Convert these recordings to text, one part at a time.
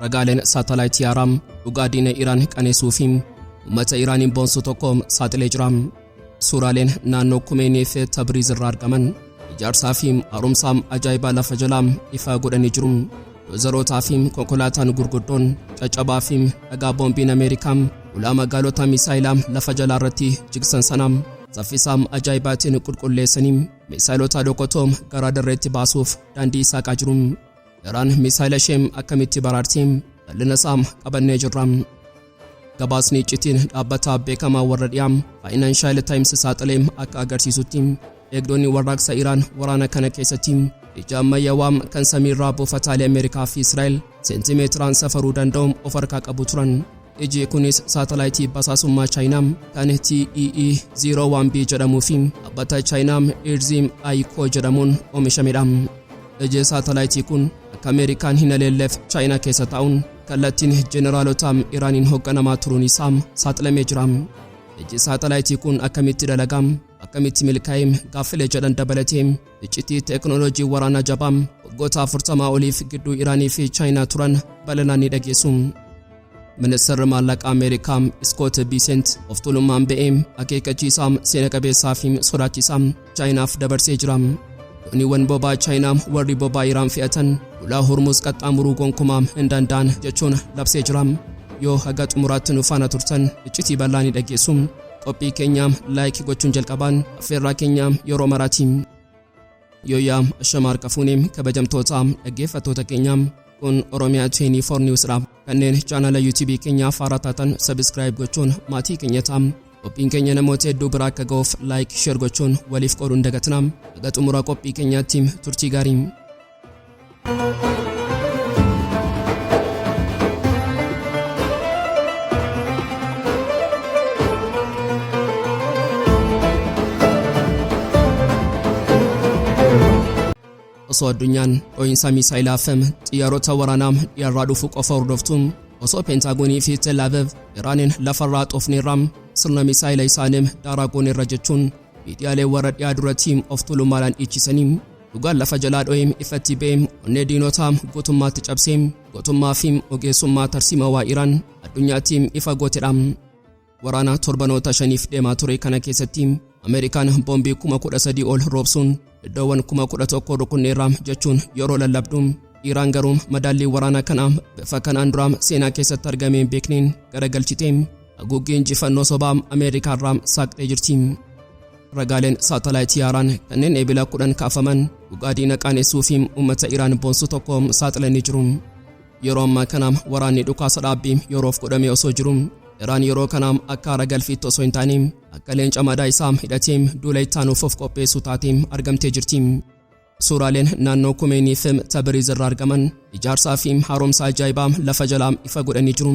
ragaaleen saatalaayitii Haaraa dhugaa diina Iraan qaneessuufi uummata Iraaniin boonsu tokko saaxilee jira. Suuraaleen naannoo Khomeinii fi Tabriz irraa argaman ijaarsaa fi haaromsaa ajaa'ibaa lafa jalaa ifa godhanii jiru. Doozerootaa fi konkolaataan gurguddoon caccabaa fi dhagaa boombiin Ameerikaa ulaa magaalota Misaa'elaa lafa jalaa irratti jigsan sana saffisaa ajaa'ibaatiin qulqulleessanii Misaa'eloota dhokatoo gara dirreetti baasuuf daandii saaqaa jiru. Iraan Misaa'ela ishee akkamitti baraarti bal'ina isaa qabannee jirra. Gabaasni Iccitiin dhaabbata beekamaa warra dhiyaa Financial Times saaxilee akka agarsiisutti eegdonni warraaqsa Iraan waraana kana keessatti ija ammayyaawaa kan samiirraa buufataalee Ameerikaa fi Israa'el seentimeetiraan safaruu danda'u of harkaa qabu turan. Iji kunis saatalaayitii Basaasummaa Chaayinaa kan TEE-01B jedhamuu fi dhaabbata Chaayinaa Irzim Ayiko jedhamuun oomishamedha. Iji saatalaayitii kun akka Ameerikaan hin aleelleef Chaayinaa keessa taa'uun kallattiin jeneraalota Iraaniin hoogganamaa turuun isaa saaxilamee jira. Iji saatalaayitii kun akkamitti dalagaa, akkamitti milkaa'ee gaaffilee jedhan dabalatee iccitii teekinooloojii waraanaa jabaa waggoota 40 oliif gidduu Iraanii fi Chaayinaa turan bal'inaan ni dhageessu. Ministeerri maallaqaa Ameerikaa Scott Bessent of tuulummaan ba'ee akeekkachiisa seena qabeessaa fi sodaachisaa Chaayinaaf dabarsee jira. Dooniiwwan bobaa Chaayinaa warri bobaa Iraan fe'atan ulaa Hormuz qaxxaamuruu gonkumaa hin danda'an jechuun labsee jira. Yoo haga xumuraatti nu faana turtan iccitii bal'aa ni dhageessu. Qophii keenya laayik gochuun jalqabaan affeerraa keenya yeroo maraati. Yooyaa ashamaar qafuuneem kabajamtoota dhaggeeffattoota keenya kun Oromiyaa 24 Newsdha. Kanneen chaanala YouTube keenyaa haaraa taatan subscribe gochuun maatii keenya ta'aa. Qophiin keenya namoota hedduu biraa akka ga'uuf like share gochuun waliif qooduun dagatinaa. Haga xumura qophii keenyaatti turtii gaarii. Osoo addunyaan dho'iinsa Misaa'elaa fi xiyyaarota waraanaa dhiyaarraa dhufu qofa hordoftuun osoo Pentaagoonii fi Tel Aviv Iraaniin lafarraa dhufneerra sirna Misaa'ela isaanii daaraa gooneerra jechuun miidiyaalee warra dhiyaa duratti of tuulummaadhaan dhiichisanii dhugaan lafa jalaa dho'ee ifatti ba'ee onnee diinotaa guutummaatti cabsee gootummaa fi ogeessummaa tarsiimawaa Iraan addunyaatti ifa gootedha. Waraana torbanoota 5 deemaa ture kana keessatti Ameerikaan boombii 13,000 ol roobsuun iddoowwan 11,000 rukunneerra jechuun yeroo lallabdu Iraan garuu madaallii waraanaa kana bifa kanaan dura seenaa keessatti argamee beekneen garagalchitee haguuggii injifannoo sobaa Ameerikaarraa saaqxee jirti. Ragaaleen saatalaayitii Haaraan kanneen eebila 10 kaafaman dhugaa diina qaanessuu fi uummata Iraan boonsu tokko saaxilanii jiru. Yeroo ammaa kana waraanni dhukaasa dhaabbii yeroof godhamee osoo jiru Iraan yeroo kana akka ragalfiitti osoo hin taane akka leenca madaa isaa hidhatee duula ittaanuuf of qopheessu taatee argamtee jirti. Suuraaleen naannoo Khomeinii fi Tabriz irraa argaman ijaarsaa fi haaromsa ajaa'ibaa lafa jalaa ifa godhanii jiru.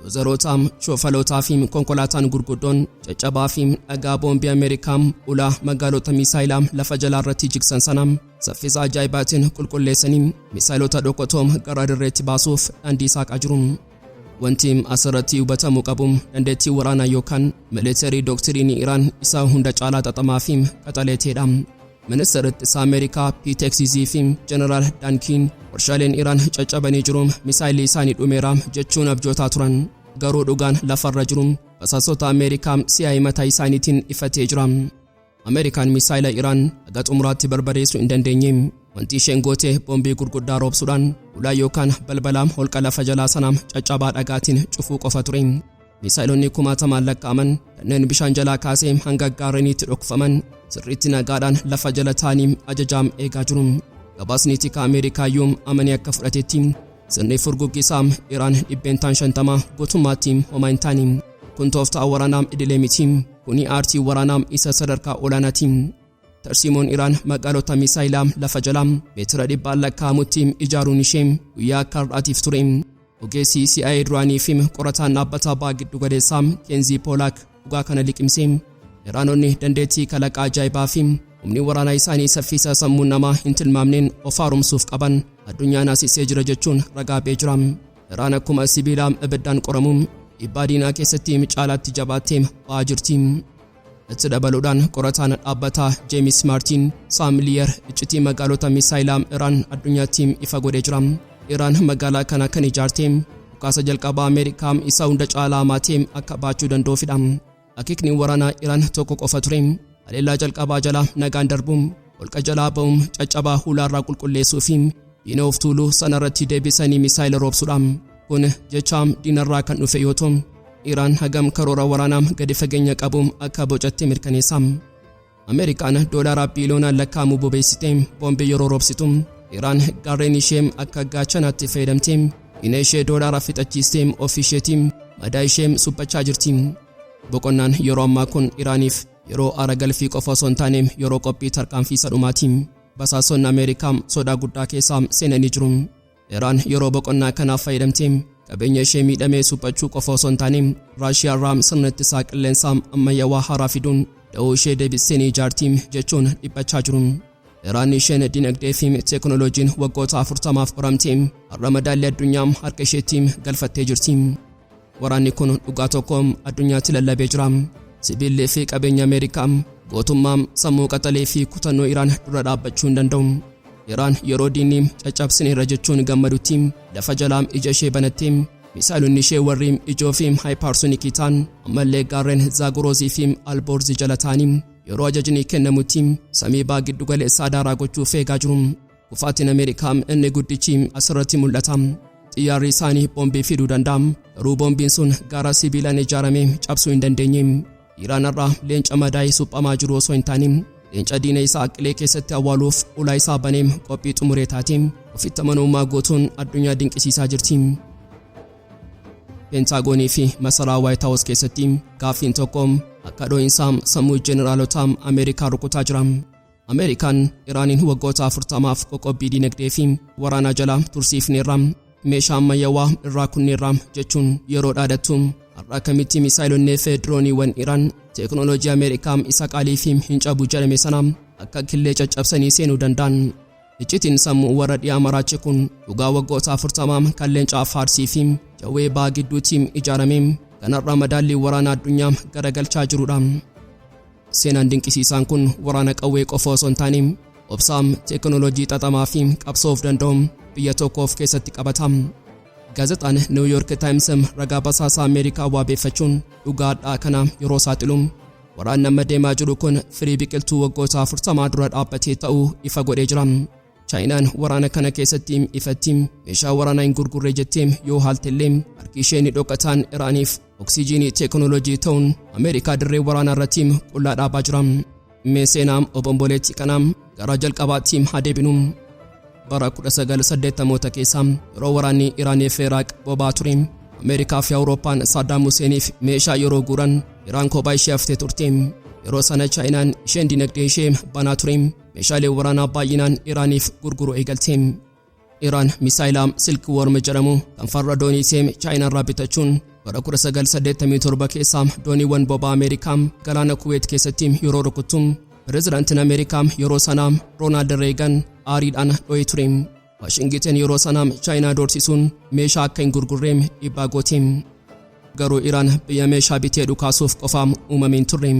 Doozerootaa, shoofalootaa fi konkolaataan gurguddoon caccabaa fi dhagaa boombii Ameerikaa ulaa magaalota Misaa'elaa lafa jalaa irratti jigsan sana saffisa ajaa'ibaatiin qulqulleessanii Misaa'eloota dhokatoo gara dirreetti baasuuf daandii saaqaa jiru. Wanti asirratti hubatamuu qabu dandeettii waraanaa yookaan militarii doktiriinii Iraan isa hunda caalaa xaxamaa fi qaxaleeteedha. Ministeerri ittisa Ameerikaa Piteksizii fi Jeneraal Dankiin warshaaleen Iraan caccabanii jiru misaa'illi isaanii dhumeera jechuun abjootaa turan. Garuu dhugaan lafarra jiru basaasota Ameerikaa si'aayii mataa isaaniitiin ifatee jira. Ameerikaan misaa'ila Iraan haga xumuraatti barbadeessuu hin dandeenye. Wanti isheen goote boombii gurguddaa roobsuudhaan ulaa yookaan balbala holqa lafa jalaa sana caccabaa dhagaatiin cufuu qofa ture. Misaa'ilonni 10,000 lakkaa'aman kanneen bishaan jalaa kaasee hanga gaarreniitti dhokfaman sirriitti nagaadhaan lafa jala taa'anii ajajaam eegaa jiru. Gabaasni tikaa Ameerikaayyuu amanii akka fudhatetti sirni furguggisaa Iraan 50% guutummaatti homaa hin taane. Kun tooftaa waraanaa idilee miti. Kuni aartii waraanaa isa sadarkaa olaanaati. Tarsiimoon Iraan magaalota Misaa'elaa lafa jalaa meetira 100 lakkaa'amutti ijaaruun ishee guyyaa akka har'aatiif ture. Ogeessi CIA duraanii fi qorataan dhaabbata ba'aa giddu galeessaa Kenzii Poolaak dhugaa kana liqimsee Iraanonni dandeettii kalaqaa ajaa'ibaa fi humni waraanaa isaanii saffisa sammuu namaa hin tilmaamneen of-haaromsuuf qaban addunyaan asisee jira jechuun ragaa ba'ee jira. Iraan akkuma sibiilaa ibiddaan qoramu dhiibbaa diinaa keessatti caalaatti jabaattee ba'aa jirti. Itti dabaluudhaan qorataan dhaabbataa James Martin Saamliyer iccitii magaalota Misaa'elaa Iraan addunyaatti ifa godhee jira. Iraan magaalaa kana kan ijaarte dhukaasa jalqabaa Ameerikaa isa hunda caalaa maatiin akka baachuu danda'uufidha. Akeekni waraanaa Iraan tokko qofa ture. Haleellaa jalqabaa jala nagaan darbuun holqa jalaa ba'uun caccabaa hulaarraa qulqulleessuu fi diina of tuuluu sanarratti deebisanii misaa'ela roobsuudha. Kun jecha diinarraa kan dhufe yoo ta'u Iraan hagam karoora waraanaa gadi fageenya qabu akka bocatte mirkaneessa. Ameerikaan doolaara biiliyoonaan lakkaa'amu bobeessite boombii yeroo roobsitu Iraan gaarreen ishee akka gaachanaatti fayyadamte diina ishee doolaara fixachiiste ofii isheetiin madaa ishee suphachaa jirti. Boqonnaan yeroo ammaa kun Iraaniif yeroo aara galfii qofa osoo hin taane yeroo qophii tarkaanfii dhumaati. Basaasonni Ameerikaa sodaa guddaa keessa seenanii jiru. Iraan yeroo boqonnaa kanaaf fayyadamte qabeenya ishee miidhamee suphachuu qofa osoo hin taane Raashiyaarraa sirna ittisaa qilleensaa ammayyaawaa haaraa fiduun da'oo ishee deebisanii ijaarti jechuun dhiphachaa jiru. Iraan isheen dinagdee fi teekinooloojiin waggoota 40 qoramte har'a madaalii addunyaa harka isheetti galfattee jirti. Waraanni kun dhugaa tokko addunyaatti lallabee jira. Sibiilli fi qabeenya Ameerikaa gootummaa sammuu qaxalee fi kutannoo Iraan dura dhaabbachuu hin danda'u. Iraan yeroo diinni caccabsineerra jechuun gammadutti lafa jalaa ija ishee banattee misaa'elonni ishee warri ijoo fi haayipaarsonikii ta'an ammallee gaarreen Zaagoroozii fi Alboorzi jala ta'anii yeroo ajajni kennamutti samii baa giddu galeessaa daaraa gochuuf eegaa jiru. Kufaatiin Ameerikaa inni guddichi asirratti mul'ata. Xiyyaarri isaanii boombii fiduu danda'a. Garuu boombiin sun gaara sibiilaan ijaarame cabsuu hin dandeenye. Iraan har'a leenca madaa'ee suphamaa jiru osoo hin taane leenca diina isaa qilee keessatti awwaaluuf ulaa isaa banee qophii xumuree taate ofitti amanamummaa gootuun addunyaa dinqisiisaa jirti. Pentaagoonii fi masaraa White House keessatti gaaffiin tokko akka dhoo'insaa sammuu jeneraalota Ameerikaa rukutaa jira. Ameerikaan Iraaniin waggoota 40f qoqqobbii dinagdee fi waraanaa jala tursiifneerra meeshaa ammayyaawaa irraa kunneerra jechuun yeroo dhaadattu har'a akkamitti misaa'elonnee fi dirooniiwwan Iraan teekinooloojii Ameerikaa isa qaalii fi hin cabu jedhame sana akka killee caccabsanii seenuu danda'an. Iccitiin sammuu warra dhiyaa maraachi kun dhugaa waggoota 40 kan leencaa Faarsii fi jawwee baa gidduutti ijaarame kan har'a madaallii waraanaa addunyaa garagalchaa jirudha. Seenaan dinqisiisaan kun waraana qawwee qofa osoo hin taane obsaam teekinooloojii xaxamaa fi qabsoof danda'u biyya tokkoof keessatti qabata. Gaazexaan New York Times ragaa basaasaa Ameerikaa waabeeffachuun dhugaadhaa kana yeroo saaxilu waraanni amma deemaa jiru kun firii biqiltuu waggoota 40 dura dhaabbatee ta'uu ifa godhee jira. Chaayinaan waraana kana keessatti ifatti meeshaa waraanaa hin gurgurre jettee yoo haaltellee harki isheen dhokataan Iraaniif oksijiinii teekinooloojii ta'uun Ameerikaa dirree waraanaa irratti qullaa dhaabaa jira. Seenaa obomboleetti kanaa gara jalqabaatti haa deebinu. Bara 1980 keessa yeroo waraanni Iraanii fi Iraaq bobaa ture Ameerikaa fi Awurooppaan Saddam Huseeniif meeshaa yeroo guuran Iraan kophaa ishee haftee turte. Yeroo sana Chaayinaan isheen dinagdee ishee banaa ture meeshaalee waraanaa baay'inaan Iraaniif gurguruu eegalte. Iraan Misaa'ela Silk Worm jedhamu kan farra doonii ishee Chaayinaarraa bitachuun bara 1987 keessa dooniiwwan bobaa Ameerikaa galaana Kuweet keessatti yeroo rukuttu pireezidaantiin Ameerikaa yeroo sana Roonaald Reegan aariidhaan dho'ee ture. Washington yeroo sana Chaayinaa doorsisuun meeshaa akka hin gurgurre dhiibbaa goote. Garuu Iraan biyya meeshaa bitee dhukaasuuf qofa uumameen turre.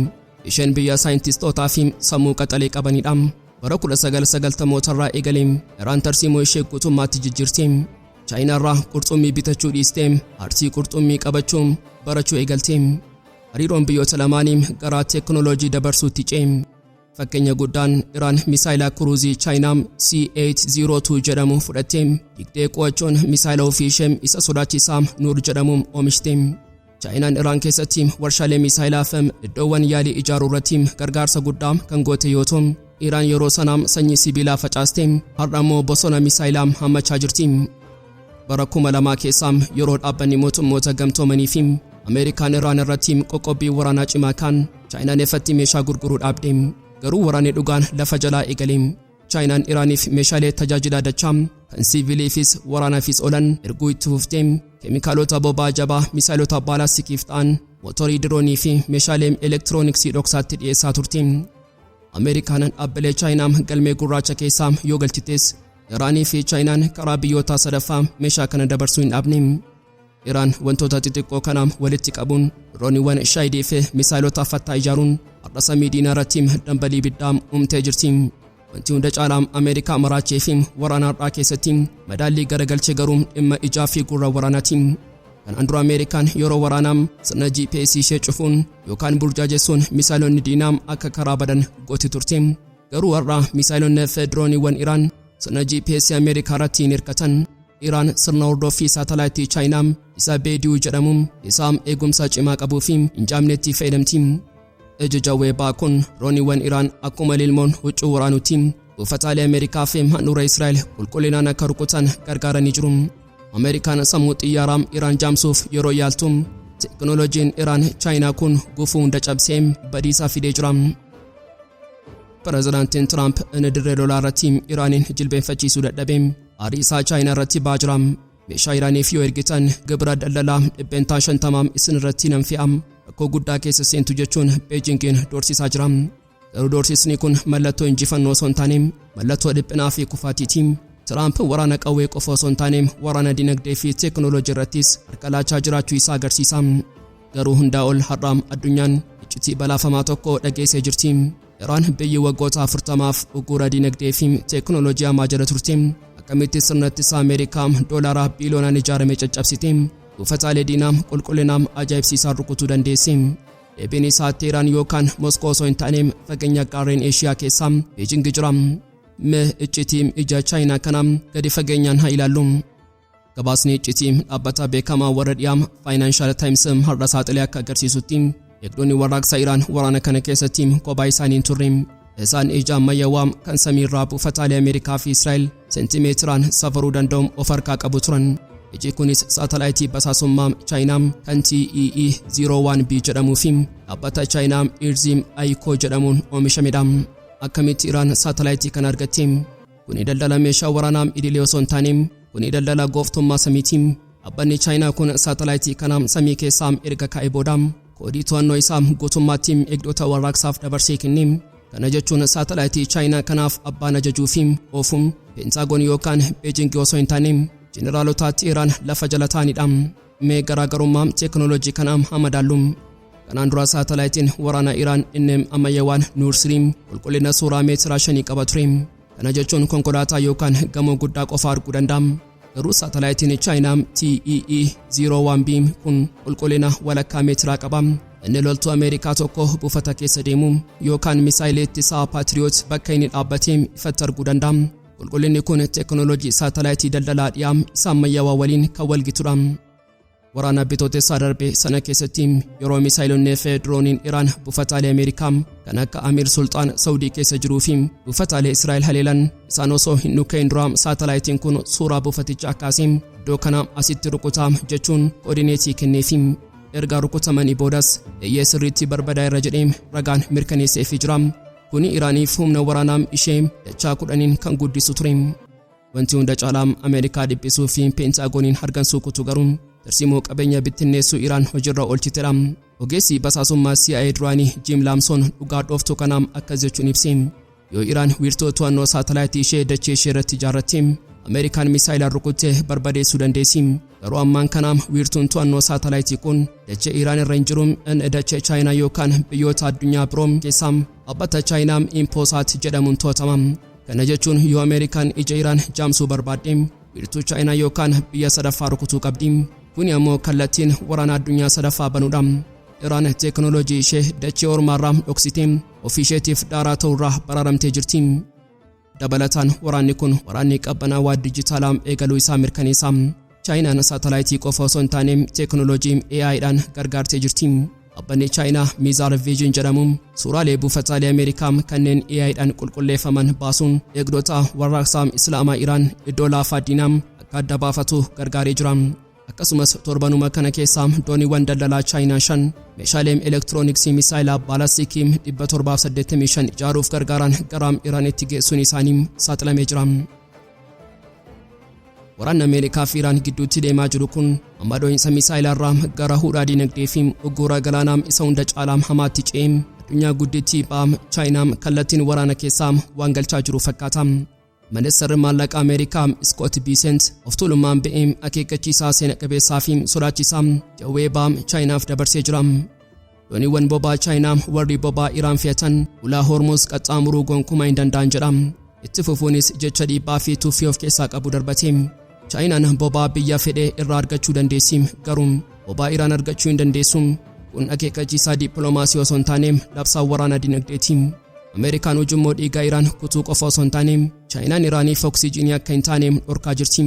Isheen biyya saayintistootaa fi sammuu qaxalee qabanidha. Bara 1990 eegalee Iraan tarsiimoo ishee guutummaatti jijjiirte. Chaayinaarraa qurxummii bitachuu dhiiste aartii qurxummii qabachuu barachuu eegalte. Hariiroon biyyoota lamaanii gara teekinooloojii dabarsuutti ce'e. Fakkeenya guddaan Iraan misaa'ela kuruuzii Chaayinaa C802 jedhamu fudhattee digdee qo'achuun misaa'ela ofii ishee isa sodaachisaa Nuur jedhamu oomishte. Chaayinaan Iraan keessatti warshaalee misaa'elaa fi iddoowwan yaalii ijaaruu irratti gargaarsa guddaa kan goote yoo ta'u Iraan yeroo sana sanyii sibiilaa facaaste har'a immoo bosona misaa'elaa hammachaa jirti. Bara 2000 keessa yeroo dhaabbanni mootummoota gamtoomanii fi Ameerikaan Iraan irratti qoqqobbii waraanaa cimaa kan Chaayinaan ifatti meeshaa gurguruu dhaabde. Garuu waraanni dhugaan lafa jalaa eegale. Chaayinaan Iraaniif meeshaalee tajaajila dachaa kan siviiliifis waraanaafis oolan erguu itti fuftee keemikaalota boba'aa jabaa misaa'elota baalastikiif ta'an mootorii diroonii fi meeshaalee elektirooniksii dhoksaatti dhiyeessaa turte. Ameerikaan dhaabbilee Chaayinaa galmee gurraacha keessaa yoo galchites Iraanii fi Chaayinaan karaa biyyoota sadaffaa meeshaa kana dabarsuu hin dhaabne. Iraan wantoota xixiqqoo kana walitti qabuun dirooniiwwan shaayidii fi misaa'elota fattaa ijaaruun har'a samii diinaa irratti dambalii ibiddaa uumtee jirti. wanti hunda caalaa Ameerikaa maraachee fi waraana Har'aa keessatti madaallii garagalchee garuu dhimma ijaa fi gurra waraanaati. Kan dura Ameerikaan yeroo waraanaa sirna GPS ishee cufuun yookaan burjaajessuun misaa'eloonni diinaa akka karaa badan gooti turte. Garuu har'a misaa'eloonni fi drooniiwwan Iraan sirna GPS Ameerikaa irratti hin hirkatan. Iraan sirna hordoffii saatalaayitii Chaayinaa isa beediyuu jedhamu isaa eegumsa cimaa qabuu fi hin jaamnetti fayyadamti. Ejjawwee baakun drooniiwwan Iraan akkuma lilmoon huccuu waraanuuti. Buufataalee Ameerikaa fi handhuura Israa'el qulqullinaan akka rukutan gargaaranii jiru. Ameerikaan sammuu xiyyaaraa Iraan jaamsuuf yeroo yaaltu teknooloojiin Iraan Chaayinaa kun gufuu hunda cabsee badiisaa fidee jira. Pireezidaantiin Tiraamp inni dirree lolaa irratti Iraanin jilbeenfachiisuu dadhabee hariisaa Chaayinaa irratti ba'aa jira. Meeshaa Iraaniif yoo ergitan gibira daldalaa 50% isin irratti nan fe'a. Rakkoo guddaa keessa seentu jechuun Beejingiin doorsisaa jira. Garuu doorsisni kun mallattoo injifannoo osoo hin taane mallattoo dhiphinaa fi kufaatiiti. Tiraamp waraana qawwee qofa osoo hin taane waraana dinagdee fi teknooloojii irrattis harka laachaa jiraachuu isaa agarsiisa. Garuu hundaa ol har'aa addunyaan iccitii balaafamaa tokko dhageessee jirti. Iraan biyyi waggoota 40f uggura dinagdee fi teknooloojii hamaa jala turte. Akkamitti sirna ittisa Ameerikaa doolaara biiliyoonaan ijaarame caccabsite. Buufataalee diinaa qulqullinaan ajaa'ibsiisaa rukutuu dandeesse. Deebiin isaa Teheraan yookaan Moskoo osoo hin taane fageenya gaarreen Eeshiyaa keessaa Beejingi jira. Iccitii ija Chaayinaa kana gadi fageenyaan haa ilaallu. Gabaasni iccitii dhaabbata beekamaa warra dhiyaa Financial Times har'a saaxilee akka agarsiisutti eegdonni warraaqsa Iraan waraana kana keessatti kophaa isaanii hin turre. Isaan ija ammayyaawaa kan samiirraa buufataalee Ameerikaa fi Israa'el seentimeetiraan safaruu danda'u of harkaa qabu turan. Iji kunis saatalaayitii basaasummaa Chaayinaa kan TEE-01B jedhamuu fi dhaabbata Chaayinaa Irzim Ayikoo jedhamuun oomishamedha. Akkamitti Iraan saatalaayitii kan argatte? Kuni daldala meeshaa waraanaa idilee osoo hin taane kuni daldala gooftummaa samiiti. Dhaabbanni Chaayinaa kun saatalaayitii kana samii keessaa erga kaa'ee booda koodii to'annoo isaa guutummaatti eegdota warraaqsaaf dabarsee kenne. Kana jechuun saatalaayitii Chaayinaa kanaaf abbaan ajajuu fi oofuun Pentaagoon yookaan Beejingi osoo hin taane jeneraalotatti Iraan lafa jala ta'anidha. Mee garaagarummaa teknooloojii kanaa haa madaallu. Kanaan dura saatalaayitiin waraana Iraan inni ammayyaawaan Nuursirii qulqullina suuraa meetira 5 qaba ture. Kana jechuun konkolaataa yookaan gamoo guddaa qofa arguu danda'a. Garuu saatalaayitiin Chaayinaa TEE-01B kun qulqullina walakkaa meetiraa qaba. Inni loltuu Ameerikaa tokko buufata keessa deemu yookaan misaa'ilii ittisaa Paatriyoot bakka inni dhaabbatee ifatti arguu danda'a. Qulqullinni kun teknooloojii saatalaayitii daldalaa dhiyaa isa ammayyaawaa waliin kan walgitudha. Waraana bitootessaa darbe sana keessatti yeroo misaa'ilonni fi drooniin Iraan buufataalee Ameerikaa kan akka Amiir Sultaan Saawudii keessa jiruu fi buufataalee Israa'el haleelan isaan osoo hin dhukkeen dura saatalaayitiin kun suuraa buufatichaa kaasee iddoo kana asitti rukutaa jechuun koordineetii kenneefi. Erga rukutamanii boodas eeyyee sirriitti barbadaa irra jedhee ragaan mirkaneesseefii jira. Kuni Iraaniif humna waraanaa ishee dachaa 10 kan guddisu ture. Wanti hunda caalaa Ameerikaa dhiphisuu fi Pentaagoniin hargansuu kutu garuu tarsiimoo qabeenya bittinneessuu Iraan hojiirra oolchiteedha. Ogeessi basaasummaa CIA duraanii Jim Lamson dhugaa dhooftuu kanaan akkas jechuun ibse. Yoo Iraan wiirtuu to'annoo saatalaayitii ishee dachee ishee irratti ijaarratte Ameerikaan misaa'ilaan rukuttee barbadeessuu dandeessi. Garuu ammaan kana wiirtuun to'annoo saatalaayitii kun dachee Iraan irra hin jiru dachee Chaayinaa yookaan biyyoota addunyaa biroo keessaa dhaabbata Chaayinaa Imposaat jedhamuun to'atama. Kana jechuun yoo Ameerikaan ija Iraan jaamsuu barbaadde wiirtuu Chaayinaa yookaan biyya sadaffaa rukutuu qabdi. Kuni ammoo kallattiin waraana addunyaa sadaffaa banuudha. Iraan teknooloojii ishee dachee ormaarraa dhoksitee ofii isheetiif daaraa ta'urraa baraaramtee jirti. Dabalataan waraanni kun waraanni qabbanaawaa dijitaalaa eegaluu isaa mirkaneessa. Chaayinaan saatalaayitii qofa osoo hin taane teknooloojii AI'dhaan gargaartee jirti. Dhaabbanni Chaayinaa Mizaar Viijin jedhamu suuraalee buufataalee Ameerikaa kanneen AI'dhaan qulqulleeffaman baasuun eegdota warraaqsaa Islaamaa Iraan iddoo laafaa diinaa akka adda baafatu gargaaree jira. Akkasumas torbanuma kana keessaa dooniiwwan daldalaa Chaayinaa 5 meeshaalee elektirooniksii Misaa'elaa baalaastikii 785 ijaaruuf gargaaran gara Iraanitti geessuun isaanii saaxilamee jira. Waraanni Ameerikaa fi Iraan gidduutti deemaa jiru kun amma dho'iinsa Misaa'elaarraa gara hudhaa dinagdee fi uggura galaanaa isa hunda caalaa hamaatti ce'ee addunyaa guddittii Chaayinaa kallattiin waraana keessaa waan galchaa jiru fakkaata. Ministeerri maallaqaa Ameerikaa Scott Bessent of tuulummaan ba'ee akeekkachiisaa seena qabeessaa fi sodaachisaa jawwee Chaayinaaf dabarsee jira. Dooniiwwan boba'aa Chaayinaa warri boba'aa Iraan fe'atan ulaa Hormuz qaxxaamuruu gonkumaa hin danda'an jedha. itti fufuunis jecha dhiibbaa fi tuffii of keessaa qabu darbate. Chaayinaan boba'aa biyya fedhe irraa argachuu dandeessi garuu boba'aa Iraan argachuu hin dandeessu. Kun akeekkachiisaa dippiloomaasii osoo hin taane labsaan waraana dinagdeeti. Ameerikaan ujummoo dhiigaa Iraan kutuu qofa osoo hin taane Chaayinaan Iraaniif oksijiinii akka hin taane dhorkaa jirti.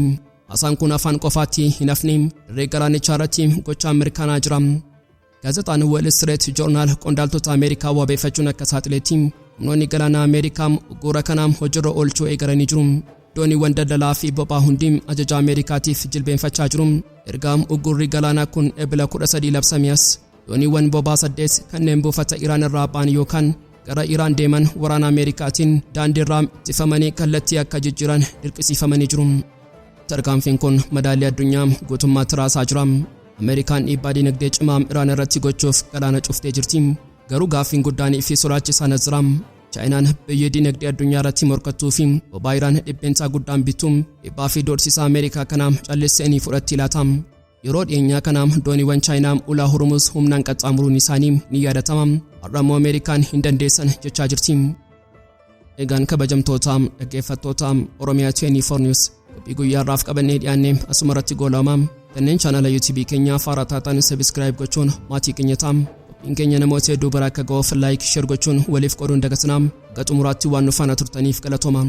Haasaan kun afaan qofaatti hin hafne dirree garaanichaa irratti gochaan mirkanaa'aa jira. Gaazexaan Wall Street Journal qondaaltota Ameerikaa wabeeffachuun akka saaxileetti humnoonni galaana Ameerikaa uggura kana hojiirra oolchuu eegalanii jiru. Dooniiwwan daldalaa fi boba'aa hundi ajaja Ameerikaatiif jilbeenfachaa jiru. Erga uggurri galaanaa kun Ebila 13 labsamees dooniiwwan boba'aa 8 kanneen buufata Iraan irraa ba'an yookaan gara Iraan deeman waraana Ameerikaatiin daandiirraa ittifamanii kallattii akka jijjiiran dirqisiifamanii jiru. Tarkaanfiin kun madaalii addunyaa guutummaatti raasaa jira. Ameerikaan dhiibbaa dinagdee cimaa Iraan irratti gochuuf galaana cuftee jirti. Garuu gaaffiin guddaan fi sodaachisaan jira. Chaayinaan biyya dinagdee addunyaa irratti morkattuu fi boba'aa Iraan dhibbeentaa guddaan bittuun dhiibbaa fi doorsisaa Ameerikaa kanaa calleessanii fudhatti laata. Yeroo dhiyeenyaa kanaa dooniiwwan Chaayinaa ulaa Hormuz humnaan qaxxaamuruun isaanii ni yaadatama. Har'a immoo Ameerikaan hin dandeessan jechaa jirti. Egaan kabajamtoota dhaggeeffattoota Oromiyaa 24 News qophii guyyaarraaf qabannee dhiyaanne asuma irratti goolama. Kanneen chaanala YouTube keenyaa Har'a taatan subscribe gochuun maatii keenya ta'aa. Qophiin keenya namoota hedduu bira akka ga'uuf like share gochuun waliif qooduun dagatinaa. Xumuraatti waan nu faana turtaniif galatooma.